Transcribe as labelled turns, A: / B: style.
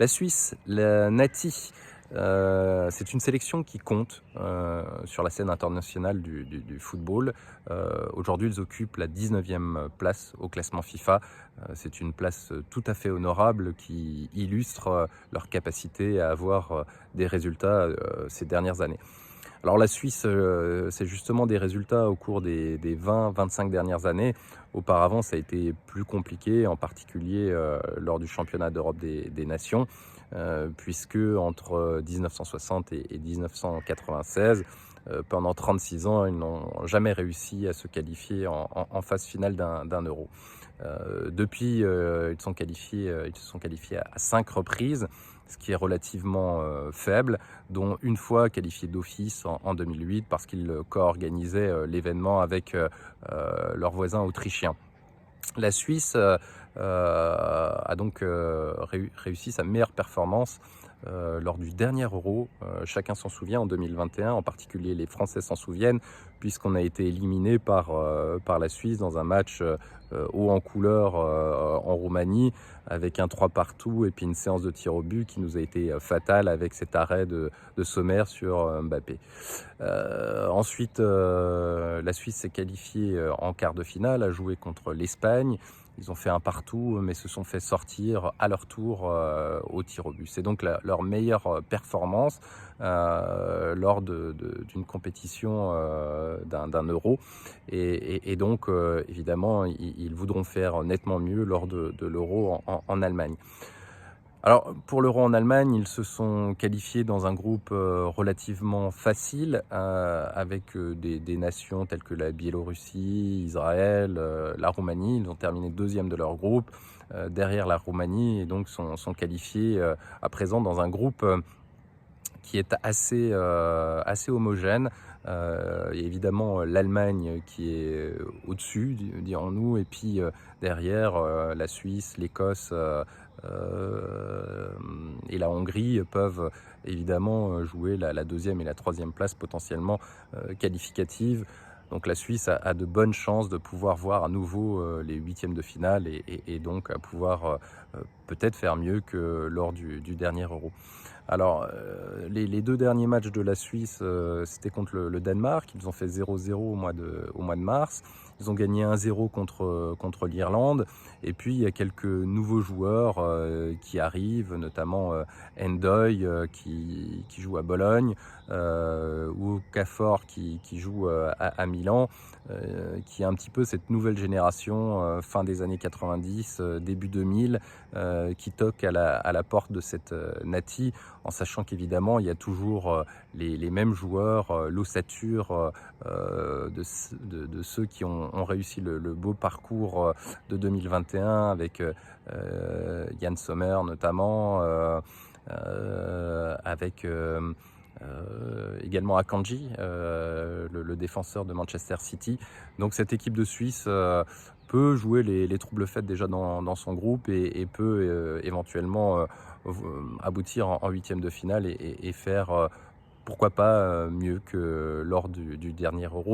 A: La Suisse, la Nati, c'est une sélection qui compte sur la scène internationale du football. Aujourd'hui, ils occupent la 19e place au classement FIFA. C'est une place tout à fait honorable qui illustre leur capacité à avoir des résultats ces dernières années. Alors la Suisse, c'est justement des résultats au cours des 20-25 dernières années. Auparavant, ça a été plus compliqué, en particulier lors du championnat d'Europe des nations, puisque entre 1960 et 1996, pendant 36 ans, ils n'ont jamais réussi à se qualifier en phase finale d'un euro. Depuis, ils se sont qualifiés à 5 reprises, ce qui est relativement faible, dont une fois qualifiés d'office en 2008 parce qu'ils co-organisaient l'événement avec leurs voisins autrichiens. La Suisse a donc réussi sa meilleure performance lors du dernier Euro. Chacun s'en souvient en 2021, en particulier les Français s'en souviennent, puisqu'on a été éliminé par la Suisse dans un match haut en couleur en Roumanie, avec un 3 partout et puis une séance de tir au but qui nous a été fatale avec cet arrêt de Sommer sur Mbappé. Ensuite, la Suisse s'est qualifiée en quart de finale, a joué contre l'Espagne. Ils ont fait un partout, mais se sont fait sortir à leur tour au tir au but. C'est donc leur meilleure performance lors d'une compétition d'un euro. Et donc, évidemment, ils voudront faire nettement mieux lors de l'euro en Allemagne. Alors, pour l'Euro en Allemagne, ils se sont qualifiés dans un groupe relativement facile, avec des nations telles que la Biélorussie, Israël, la Roumanie. Ils ont terminé deuxième de leur groupe, derrière la Roumanie, et donc sont qualifiés à présent dans un groupe qui est assez homogène. Et évidemment, l'Allemagne qui est au-dessus, dirons-nous, et puis derrière, la Suisse, l'Écosse et la Hongrie peuvent évidemment jouer la deuxième et la troisième place potentiellement qualificatives. Donc la Suisse a de bonnes chances de pouvoir voir à nouveau les huitièmes de finale et donc à pouvoir peut-être faire mieux que lors du dernier Euro. Alors, les deux derniers matchs de la Suisse, c'était contre le Danemark. Ils ont fait 0-0 au mois de mars. Ils ont gagné 1-0 contre l'Irlande. Et puis, il y a quelques nouveaux joueurs qui arrivent, notamment Endoy qui joue à Bologne, ou Okafor qui joue à Milan, qui est un petit peu cette nouvelle génération fin des années 90, début 2000, qui toque à la porte de cette Nati, en sachant qu'évidemment il y a toujours les mêmes joueurs, l'ossature de ceux qui ont réussi le beau parcours de 2021 avec Yann Sommer notamment, avec également Akanji, le défenseur de Manchester City. Donc cette équipe de Suisse peut jouer les troubles faits déjà dans son groupe et peut éventuellement aboutir en huitième de finale et faire pourquoi pas mieux que lors du dernier Euro.